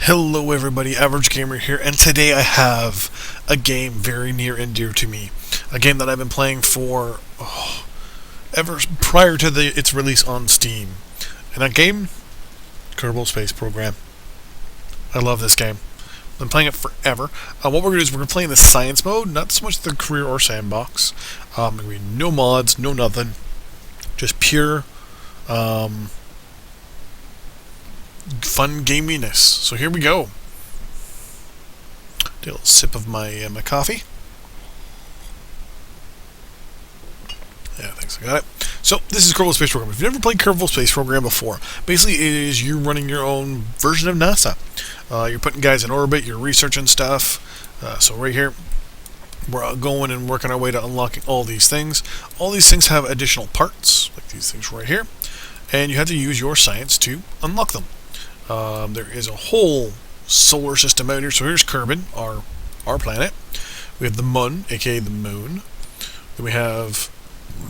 Hello everybody, Average Gamer here, and today I have a game very near and dear to me. A game that I've been playing for ever prior to its release on Steam. And that game, Kerbal Space program. I love this game. I've been playing it forever. What we're going to do is we're going to play in the science mode, not so much the career or sandbox. There's going to be no mods, no nothing. Just pure fun gaminess. So here we go. Take a little sip of my coffee. Yeah, thanks, I got it. So this is Kerbal Space Program. If you've never played Kerbal Space Program before, basically it is you running your own version of NASA. You're putting guys in orbit, you're researching stuff. So right here, we're going and working our way to unlocking all these things. All these things have additional parts, like these things right here, and you have to use your science to unlock them. There is a whole solar system out here. So here's Kerbin, our planet. We have the MUN, aka the moon. Then we have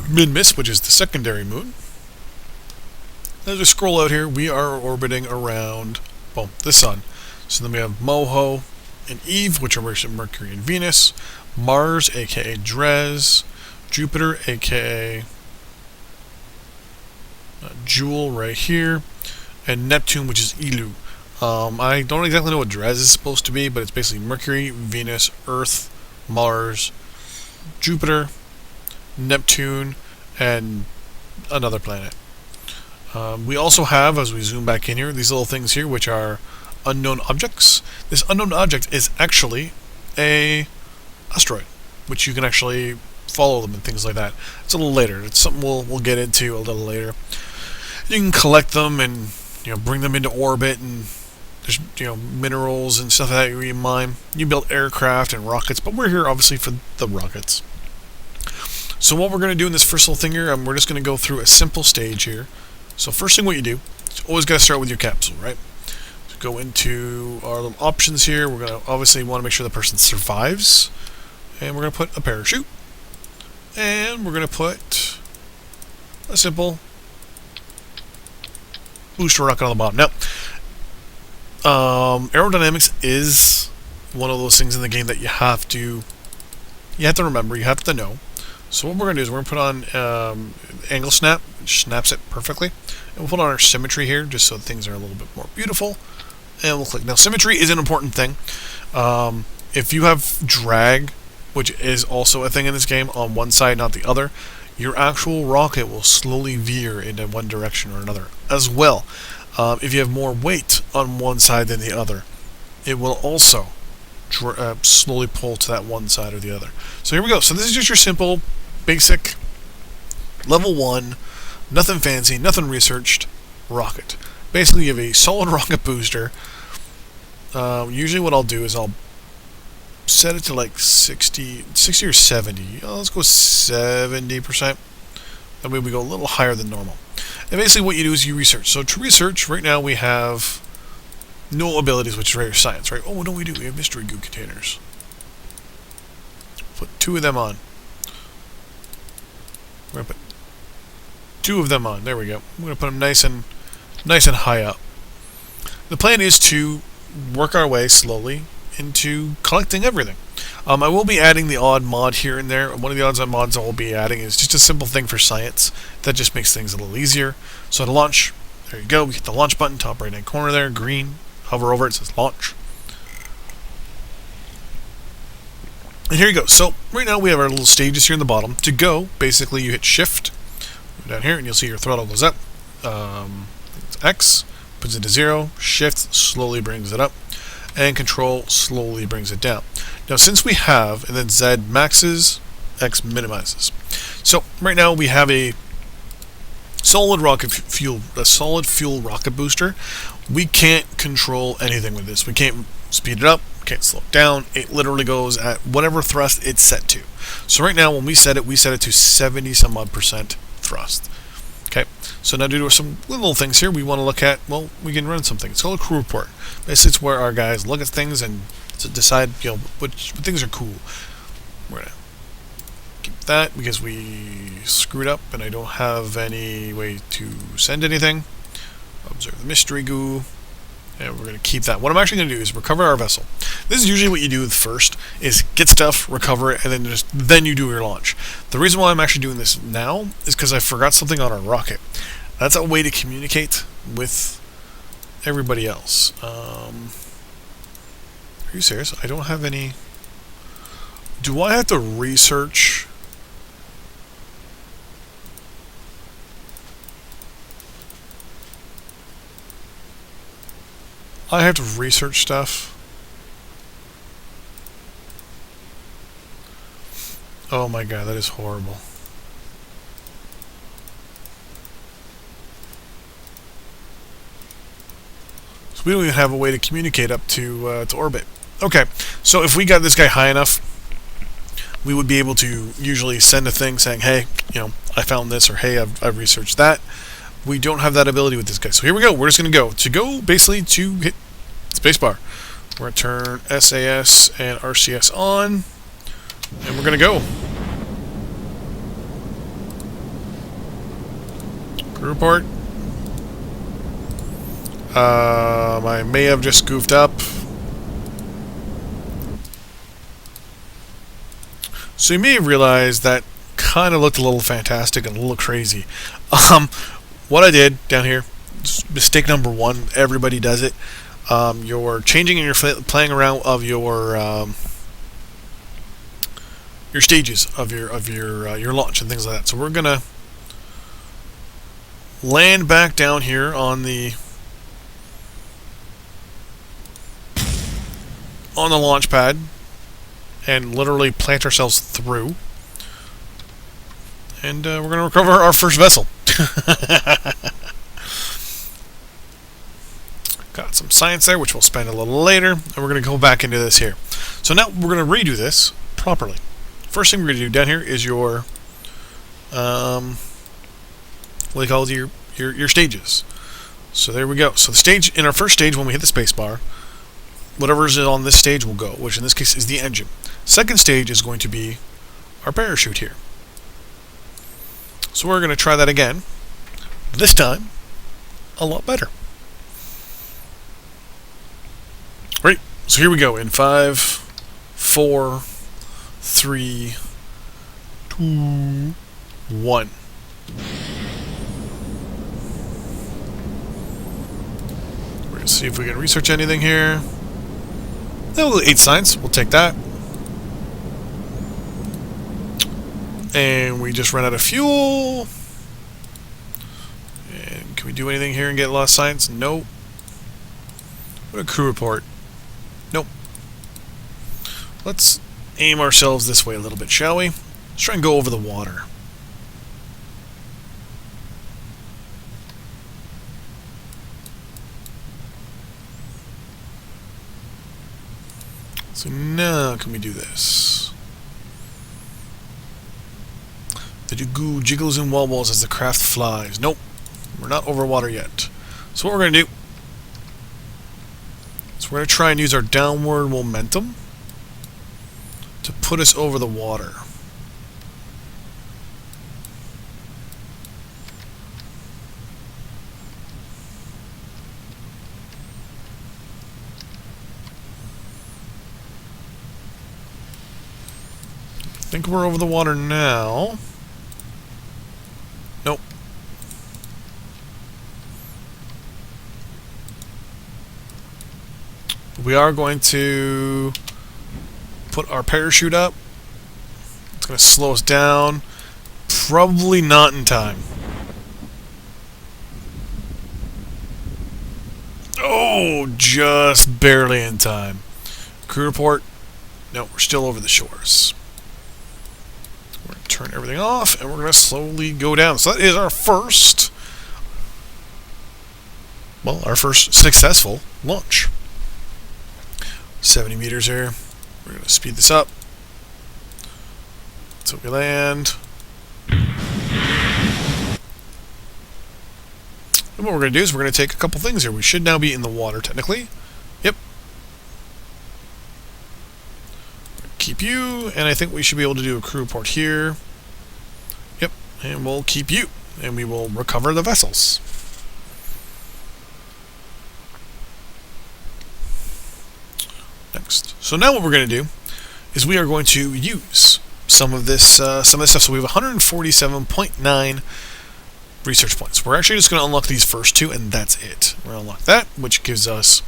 Minmus, which is the secondary moon. As we scroll out here, we are orbiting around, well, the sun. So then we have Moho and Eve, which are Mercury and Venus. Mars, aka Dres. Jupiter, aka Jewel, right here. And Neptune, which is Ilu. I don't exactly know what Dres is supposed to be, but it's basically Mercury, Venus, Earth, Mars, Jupiter, Neptune, and another planet. We also have, as we zoom back in here, these little things here, which are unknown objects. This unknown object is actually a asteroid, which you can actually follow them and things like that. It's a little later. It's something we'll get into a little later. You can collect them and bring them into orbit, and there's minerals and stuff like that you mine. You build aircraft and rockets, but we're here obviously for the rockets. So what we're going to do in this first little thing here, we're just going to go through a simple stage here. So first thing what you do, you always got to start with your capsule, right? So go into our little options here. We're going to obviously want to make sure the person survives, and we're going to put a parachute, and we're going to put a simple booster rocket on the bottom. Now, aerodynamics is one of those things in the game that you have to remember, you have to know. So what we're going to do is we're going to put on angle snap, which snaps it perfectly. And we'll put on our symmetry here, just so things are a little bit more beautiful. And we'll click. Now, symmetry is an important thing. If you have drag, which is also a thing in this game, on one side, not the other, your actual rocket will slowly veer into one direction or another as well. If you have more weight on one side than the other, it will also slowly pull to that one side or the other. So here we go. So this is just your simple, basic, level 1, nothing fancy, nothing researched, rocket. Basically, you have a solid rocket booster. Usually what I'll do is I'll set it to like 60 or 70. Let's go 70%. That way we go a little higher than normal. And basically what you do is you research. So to research, right now we have no abilities, which is right, science, right? Oh, no, we do. We have mystery goo containers. Put 2 of them on. We're going to put 2 of them on. There we go. We're going to put them nice and high up. The plan is to work our way slowly into collecting everything. I will be adding the odd mod here and there. One of the odds on mods I will be adding is just a simple thing for science that just makes things a little easier. So to launch, there you go. We hit the launch button, top right hand corner there, green. Hover over it, says launch. And here you go. So right now we have our little stages here in the bottom. To go, basically you hit shift down here and you'll see your throttle goes up. It's X, puts it to 0, shift slowly brings it up, and control slowly brings it down. Now since we have, and then Z maxes, X minimizes. So right now we have a solid fuel rocket booster. We can't control anything with this. We can't speed it up, can't slow it down. It literally goes at whatever thrust it's set to. So right now when we set it to 70 some odd % thrust. Okay, so now due to some little things here, we want to look at, well, we can run something. It's called a crew report. Basically, it's where our guys look at things and decide, what things are cool. We're going to keep that because we screwed up and I don't have any way to send anything. Observe the mystery goo. And we're going to keep that. What I'm actually going to do is recover our vessel. This is usually what you do first, is get stuff, recover it, and then you do your launch. The reason why I'm actually doing this now is because I forgot something on our rocket. That's a way to communicate with everybody else. Are you serious? I don't have any... Do I have to research... I have to research stuff. Oh my god, that is horrible. So we don't even have a way to communicate up to orbit. Okay, so if we got this guy high enough, we would be able to usually send a thing saying, hey, I found this, or hey, I've researched that. We don't have that ability with this guy. So here we go. We're just going to go. To go, basically, to hit spacebar. We're going to turn SAS and RCS on. And we're going to go. Crew report. I may have just goofed up. So you may have realized that kind of looked a little fantastic and a little crazy. What I did down here, mistake number one, everybody does it. You're changing and you're playing around of your stages of your launch and things like that. So we're gonna land back down here on the launch pad and literally plant ourselves through. And we're going to recover our first vessel. Got some science there, which we'll spend a little later. And we're going to go back into this here. So now we're going to redo this properly. First thing we're going to do down here is your... what do you call it? Your stages. So there we go. So the stage, in our first stage, when we hit the space bar, whatever is on this stage will go, which in this case is the engine. Second stage is going to be our parachute here. So we're going to try that again. This time, a lot better. Right, so here we go in 5, 4, 3, 2, 1. We're going to see if we can research anything here. No, 8 science, we'll take that. And we just ran out of fuel. And can we do anything here and get lost science? Nope. What a crew report. Nope. Let's aim ourselves this way a little bit, shall we? Let's try and go over the water. So now can we do this? The goo jiggles and wobbles as the craft flies. Nope, we're not over water yet. So what we're going to do is we're going to try and use our downward momentum to put us over the water. I think we're over the water now. Nope. We are going to put our parachute up. It's going to slow us down. Probably not in time. Oh, just barely in time. Crew report. No, we're still over the shores. We're going to turn everything off, and we're going to slowly go down. So that is our first, well, our first successful launch. 70 meters here. We're going to speed this up. So we land. And what we're going to do is we're going to take a couple things here. We should now be in the water, technically. Yep. Keep you, and I think we should be able to do a crew report here. Yep, and we'll keep you, and we will recover the vessels. next. So now what we're going to do is we are going to use some of this stuff. So we have 147.9 research points. We're actually just going to unlock these first two, and that's it. We're going to unlock that, which gives us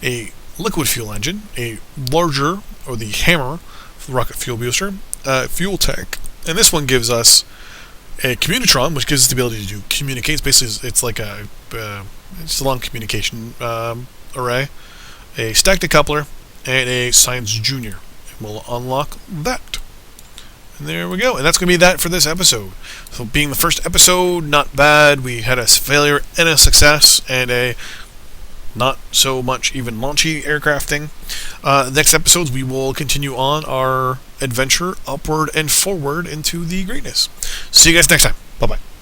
a liquid fuel engine, a larger, or the hammer, for the rocket fuel booster, fuel tank, and this one gives us a communitron, which gives us the ability to communicate. Basically, it's like it's a long communication array, a stack decoupler, and a science junior. And we'll unlock that. And there we go. And that's going to be that for this episode. So being the first episode, not bad. We had a failure and a success, and a not so much even launchy aircrafting. Next episodes, we will continue on our adventure upward and forward into the greatness. See you guys next time. Bye-bye.